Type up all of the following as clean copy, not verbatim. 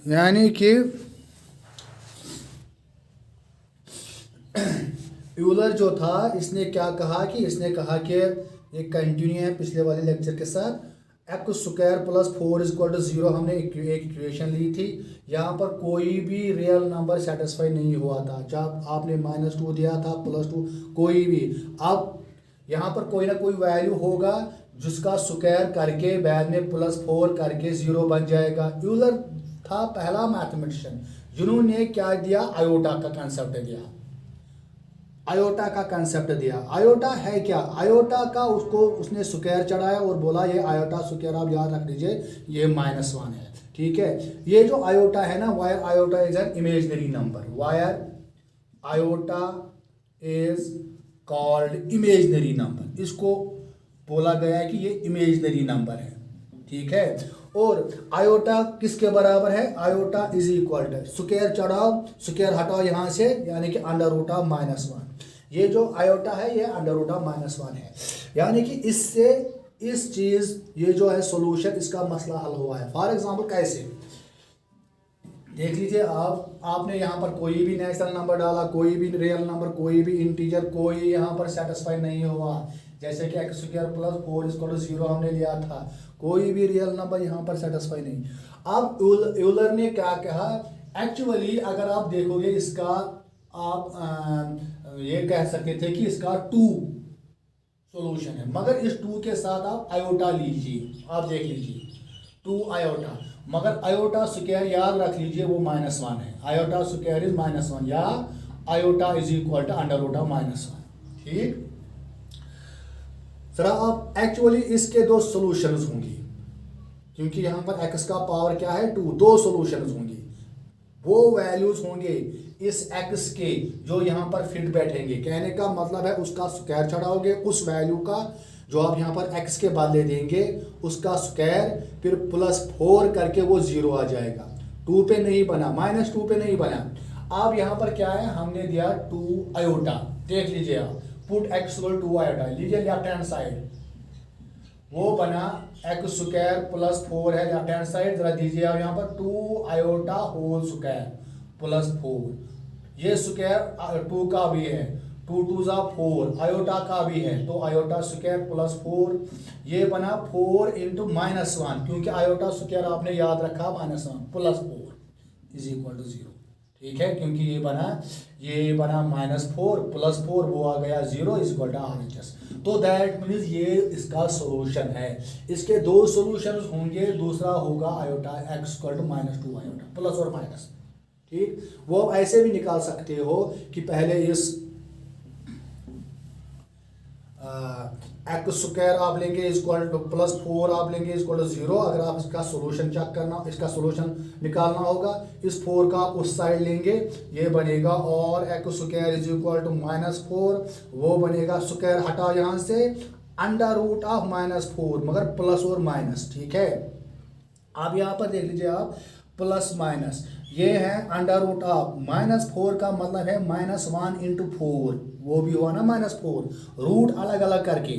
यानी कि यूलर जो था इसने क्या कहा कि इसने कहा कि ये कंटिन्यू है पिछले वाले लेक्चर के साथ। एक्स स्क्वायर प्लस 4 = 0 हमने एक इक्वेशन ली थी। यहाँ पर कोई भी रियल नंबर सेटिस्फाई नहीं हुआ था। जब आपने -2 दिया था, +2, कोई भी, अब यहाँ पर कोई ना कोई वैल्यू होगा जिसका स्क्वायर करके बाद में +4 करके 0 बन जाएगा। यूलर था पहला मैथमेटिशियन जिन्होंने क्या दिया, आयोटा का कंसेप्ट दिया। आयोटा का कंसेप्ट दिया। आयोटा है क्या, आयोटा का उसको उसने स्क्वायर चढ़ाया और बोला ये आयोटा स्क्वायर, आप याद रख लीजिए ये -1 है। ठीक है, ये जो आयोटा है ना, wire iota is an imaginary number. Wire iota is called imaginary number. इसको बोला गया है कि ये इमेजनरी नंबर है। ठीक है, और आयोटा किसके बराबर है, iota is equal to, square चढ़ाओ स्क्वायर हटाओ यहाँ से, यानी कि √(-1). ये जो आयोटा है ये √(-1) है। यानी कि इससे इस चीज ये जो है सॉल्यूशन, इसका मसला हल हुआ है। फॉर एग्जांपल कैसे, देख लीजिए आपने यहाँ पर कोई भी नेचुरल नंबर डाला, कोई भी रियल नंबर, कोई भी इंटीजर, कोई यहाँ पर सेटिस्फाई नहीं हुआ। जैसे कि x² + 4 = 0 हमने लिया था, कोई भी रियल नंबर यहाँ पर सेटिस्फाई नहीं। अब यूलर ने क्या कहा, एक्चुअली अगर आप देखोगे इसका, आप ये कह सकते थे कि इसका 2 सॉल्यूशन है, मगर इस 2 के साथ आप आयोटा लीजिए, आप देख लीजिए 2 आयोटा, मगर आयोटा स्क्वायर याद रख लीजिए वो -1 है। आयोटा स्क्वायर इज -1 या आयोटा इज इक्वल टू √(-1). ठीक, जरा आप एक्चुअली इसके 2 सॉल्यूशंस होंगी, क्योंकि यहाँ पर x का पावर क्या है 2, 2 सॉल्यूशंस होंगी। वो वैल्यूज होंगे इस x के जो यहाँ पर फिट बैठेंगे। कहने का मतलब है उसका स्क्वायर चढ़ाओगे, उस वैल्यू का जो आप यहाँ पर x के बदले देंगे उसका स्क्वायर, फिर +4 करके वो 0 आ जाएगा। 2 पे नहीं बना, -2 पे नहीं बना। अब यहाँ पर क्या है, हमने दिया 2 आयोटा। देख लीजिए आप, पुट x = 2 आयोटा लीजिए लेफ्ट हैंड साइड, वो बना x² + 4 है लेफ्ट हैंड साइड। जरा दीजिए आप यहाँ पर 2 आयोटा होल स्क्वायर +4, ये स्क्वायर 2 का भी है, 2 2 = 4, आयोटा का भी है, तो आयोटा स्क्वायर +4, ये बना 4 × -1, क्योंकि आयोटा स्क्वायर आपने याद रखा -1, +4 = 0। ठीक है, क्योंकि ये बना -4 +4, वो आ गया 0 = RHS। तो दैट मीन्स ये इसका सॉल्यूशन है। इसके 2 सॉल्यूशंस होंगे, दूसरा होगा आयोटा x = -2 आयोटा, प्लस और माइनस। ठीक, वो आप ऐसे भी निकाल सकते हो कि पहले इस x² आप लेंगे +4 आप लेंगे =0। अगर आप इसका सॉल्यूशन चेक करना, इसका सॉल्यूशन निकालना होगा, इस 4 का उस साइड लेंगे, ये बनेगा, और x² = -4, वो बनेगा, स्क्वायर हटाओ यहाँ से, √(-4), मगर प्लस और माइनस। ठीक है, अब यहाँ पर देख लीजिए आप, प्लस माइनस ये है √(-4) का मतलब है -1 × 4, वो भी हुआ ना -4, रूट अलग अलग करके,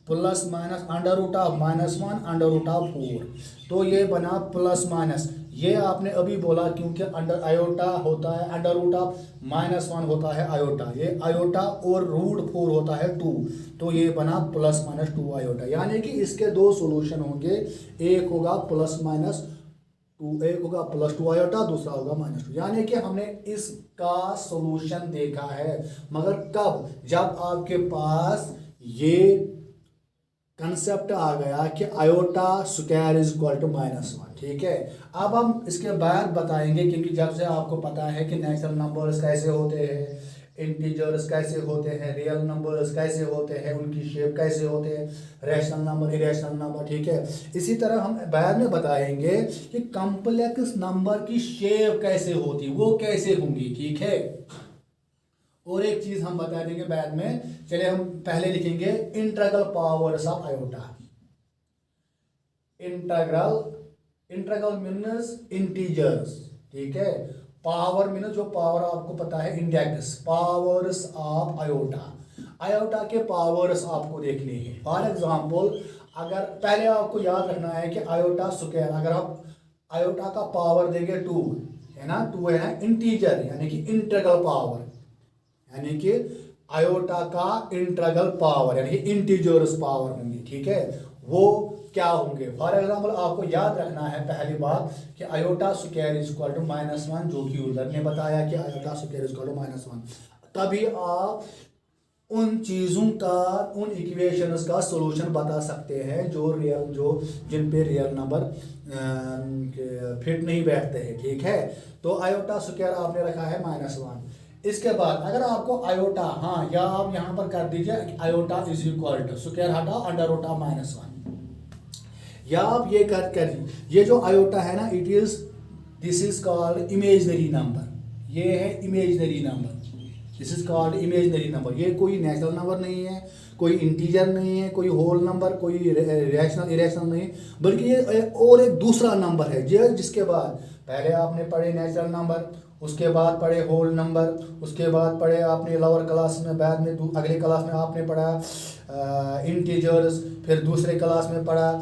प्लस माइनस √(-1) √(4), तो ये बना प्लस माइनस। ये आपने अभी बोला क्योंकि आयोटा होता है √(-1) होता है आयोटा, ये आयोटा और √4 होता है 2, तो ये बना +-2 आयोटा। यानी कि इसके 2 सॉल्यूशन होंगे, एक होगा +-2, एक होगा +2 आयोटा, दूसरा होगा -2। यानी कि हमने इसका सॉल्यूशन देखा है, मगर कब, जब आपके पास ये कंसेप्ट आ गया कि iota square is equal to -1। ठीक है, अब हम इसके बाद बताएंगे, क्योंकि जब से आपको पता है कि नेचुरल नंबर्स कैसे होते हैं, इंटीजर्स कैसे होते हैं, रियल नंबर्स कैसे होते हैं, उनकी शेप कैसे होते हैं, रैशनल नंबर, इरेशनल नंबर। ठीक है, इसी तरह हम बाद में बताएंगे कि कॉम्प्लेक्स नंबर की शेप कैसे होती, वो कैसे होंगी। ठीक है, और एक चीज हम बता देंगे बाद में। चलिए हम पहले लिखेंगे integral powers of iota. Integral means integers. ठीक है, पावर मीन्स जो पावर आपको पता है index, powers of iota, iota के पावर्स आपको देखने हैं। फॉर एग्जांपल, अगर पहले आपको याद रखना है कि आयोटा स्क्वायर, अगर आप आयोटा का पावर देंगे 2, है ना, 2 है ना इंटीजर यानी कि इंटीग्रल पावर, यानी कि आयोटा का इंटीग्रल पावर यानी कि इंटीजर्स पावर होंगी, ठीक है, वो क्या होंगे। फॉर एग्जाम्पल आपको याद रखना है पहली बात कि iota square is equal to -1, जो कि यूजर ने बताया कि iota square is equal to -1, तभी आप उन चीज़ों का, उन इक्वेशंस का सॉल्यूशन बता सकते हैं जो जिन पे रियल नंबर फिट नहीं बैठते हैं, ठीक है। तो आयोटा स्क्वायर आपने रखा है -1। इसके बाद अगर आपको आयोटा, हाँ, या आप यहाँ पर कर दीजिए iota is equal to square हटाओ अंडर रूट ऑफ -1, या आप ये कर ये जो आयोटा है ना, this is called imaginary number, ये है imaginary number, this is called imaginary number. ये कोई नेचुरल नंबर नहीं है, कोई इंटीजर नहीं है, कोई होल नंबर, कोई रैशनल इरेशनल नहीं, बल्कि ये और एक दूसरा नंबर है जिसके बाद पहले आपने पढ़े नेचुरल नंबर, उसके बाद पढ़े होल नंबर, उसके बाद पढ़े आपने लोअर क्लास में, बाद में अगले क्लास में आपने पढ़ा इंटीजर्स, फिर दूसरे क्लास में पढ़ा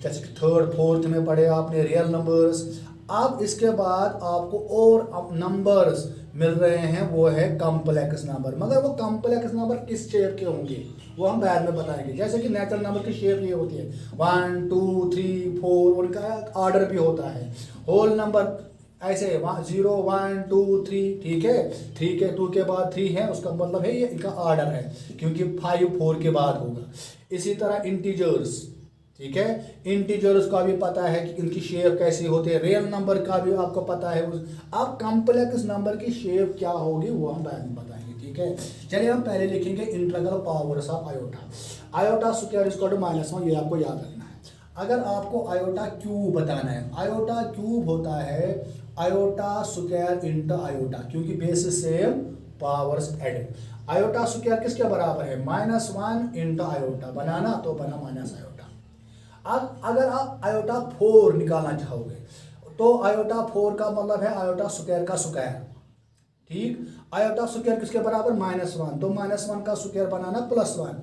जैसे थर्ड फोर्थ में पढ़े आपने रियल नंबर्स। अब इसके बाद आपको और नंबर्स मिल रहे हैं, वो है कॉम्प्लेक्स नंबर, मगर वो कॉम्प्लेक्स नंबर किस शेप के होंगे वो हम बाद में बताएंगे। जैसे कि नेचुरल नंबर की शेप ये होती है 1 2 3 4, उनका ऑर्डर भी होता है। होल नंबर ऐसे 0 1 2 3, ठीक है, 3 के 2 के बाद 3 है, उसका मतलब है ये इनका ऑर्डर है, क्योंकि 5 4 के बाद होगा। इसी तरह इंटीजर्स, ठीक है, इंटीजर्स का भी पता है कि इनकी शेप कैसी होती है, रियल नंबर का भी आपको पता है। अब कॉम्प्लेक्स नंबर की शेप क्या होगी वो हम बाद में बताएंगे, ठीक है। चलिए हम पहले लिखेंगे integral powers of iota. Iota square is equal to -1, ये आपको याद रखना है। अगर आपको आयोटा क्यूब बताना है, आयोटा क्यूब होता है आयोटा स्क्वायर इंटू आयोटा, क्योंकि basis same powers added. Iota square किसके बराबर है, -1 इंटू आयोटा, बनाना तो बना माइनस आयोटा। अब अगर आप आयोटा 4 निकालना चाहोगे तो आयोटा 4 का मतलब है आयोटा स्क्वायर का स्क्वायर, ठीक। आयोटा स्क्वायर किसके बराबर, -1, तो -1 का स्क्वायर बनाना +1।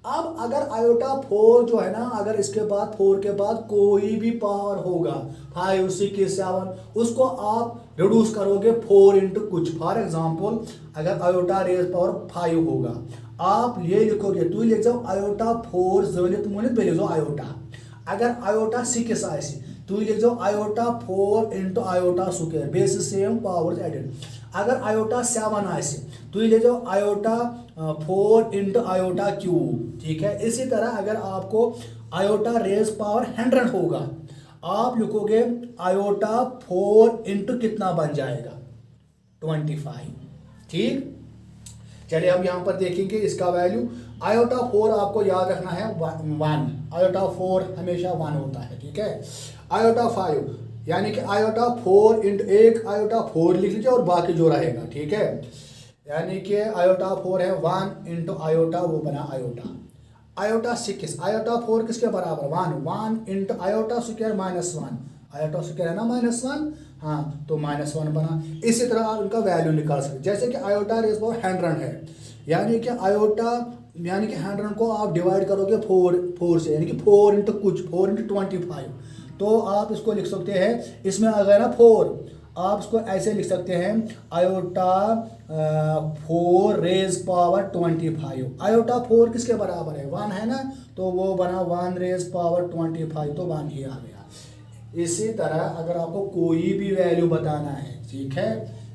अब अगर आयोटा 4 जो है ना, अगर इसके बाद 4 के बाद कोई भी पावर होगा 5 6 7, उसको आप रिड्यूस करोगे 4 इंटू कुछ। फॉर एग्जांपल अगर आयोटा रेज पावर 5 होगा, आप ये लिखोगे, तू लिख जाओ आयोटा 4 जनित मुनित पे लिख जाओ आयोटा। अगर आयोटा 6 आए तू लिख जाओ iota 4 into iota square, basis same powers added. अगर आयोटा 7 आए तो ये ले जाओ आयोटा 4 इंटू आयोटा क्यूब, ठीक है। इसी तरह अगर आपको आयोटा रेज पावर 100 होगा, आप लिखोगे आयोटा 4 इंटू कितना बन जाएगा 25, ठीक। चलिए हम यहाँ पर देखेंगे इसका वैल्यू। आयोटा 4 आपको याद रखना है 1, आयोटा 4 हमेशा 1 होता है, ठीक है। आयोटा 5 यानी कि आयोटा 4 इंटू एक आयोटा 4 लिख लीजिए और बाकी जो रहेगा, ठीक है, यानी कि आयोटा 4 है 1 इंटू आयोटा, वो बना आयोटा। आयोटा 6, आयोटा 4 किसके बराबर 1 into iota square -1, iota square है ना -1, हाँ, तो -1 बना। इसी तरह आप उनका वैल्यू निकाल सकते, जैसे कि आयोटा रेज पावर 100 है, यानी कि आयोटा यानी कि 100 को आप डिवाइड करोगे 4 से, यानी कि 4 इंटू कुछ 4 इंटू 25, तो आप इसको लिख सकते हैं, इसमें आ गया ना 4, आप इसको ऐसे लिख सकते हैं आयोटा 4 रेज पावर 25। आयोटा 4 किसके बराबर है 1 है ना, तो वो बना 1 रेज पावर 25, तो 1 ही आ गया। इसी तरह अगर आपको कोई भी वैल्यू बताना है, ठीक है,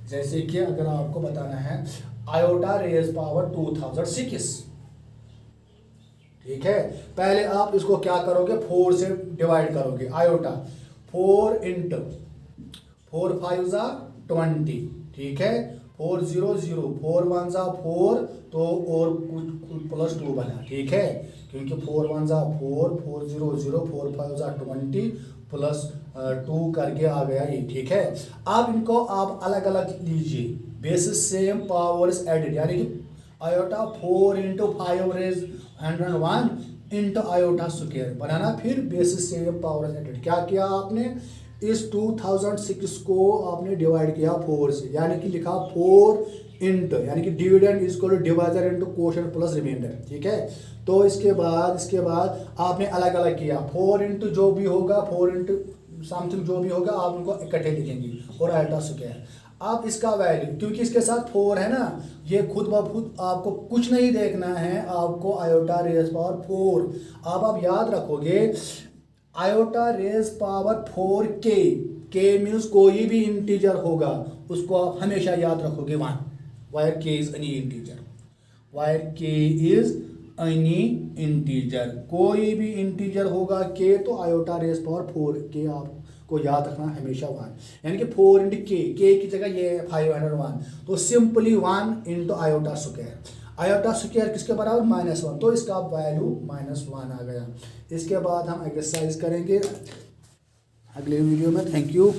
जैसे कि अगर आपको बताना है आयोटा रेज पावर 2006, ठीक है, पहले आप इसको क्या करोगे 4 से डिवाइड करोगे। आयोटा 4 इंटू 4 5 जा 20, ठीक है, 4 0 0 4 1 जा 4, तो और कुछ +2 बना, ठीक है, क्योंकि 4 1 जा 4 4 0 0 4 5 जा 20 +2 करके आ गया ये, ठीक है। अब इनको आप अलग अलग लीजिए, बेसिस सेम पावर्स एडेड, यानी कि iota 4 into 5 raise 101 into iota square बनाना, फिर बेसिस सेम पावर्स एडेड। क्या किया आपने, इस 2006 को आपने डिवाइड किया 4 से, यानी कि लिखा 4 इंटू, यानी कि dividend is equal to divisor into quotient plus remainder, ठीक है। तो इसके बाद आपने अलग अलग किया 4 इंटू जो भी होगा 4 इंटू समथिंग जो भी होगा आप उनको इकट्ठे लिखेंगे और आयोटा स्क्वायर। आप इसका वैल्यू, क्योंकि इसके साथ 4 है ना, ये खुद ब खुद आपको कुछ नहीं देखना है, आपको आयोटा रेज पावर 4। आप याद रखोगे आयोटा रेज पावर 4 के मीन्स कोई भी इंटीजर होगा उसको आप हमेशा याद रखोगे 1, वायर के इज एनी इंटीजर, वायर के इज एनी इंटीजर, कोई भी इंटीजर होगा के तो आयोटा रेज पावर 4 के आपको याद रखना हमेशा 1, यानी कि 4 इंटू के की जगह ये 501, तो simply 1 into iota square. Iota square किसके बराबर -1, तो इसका वैल्यू -1 आ गया। इसके बाद हम एक्सरसाइज करेंगे अगले वीडियो में। Thank you.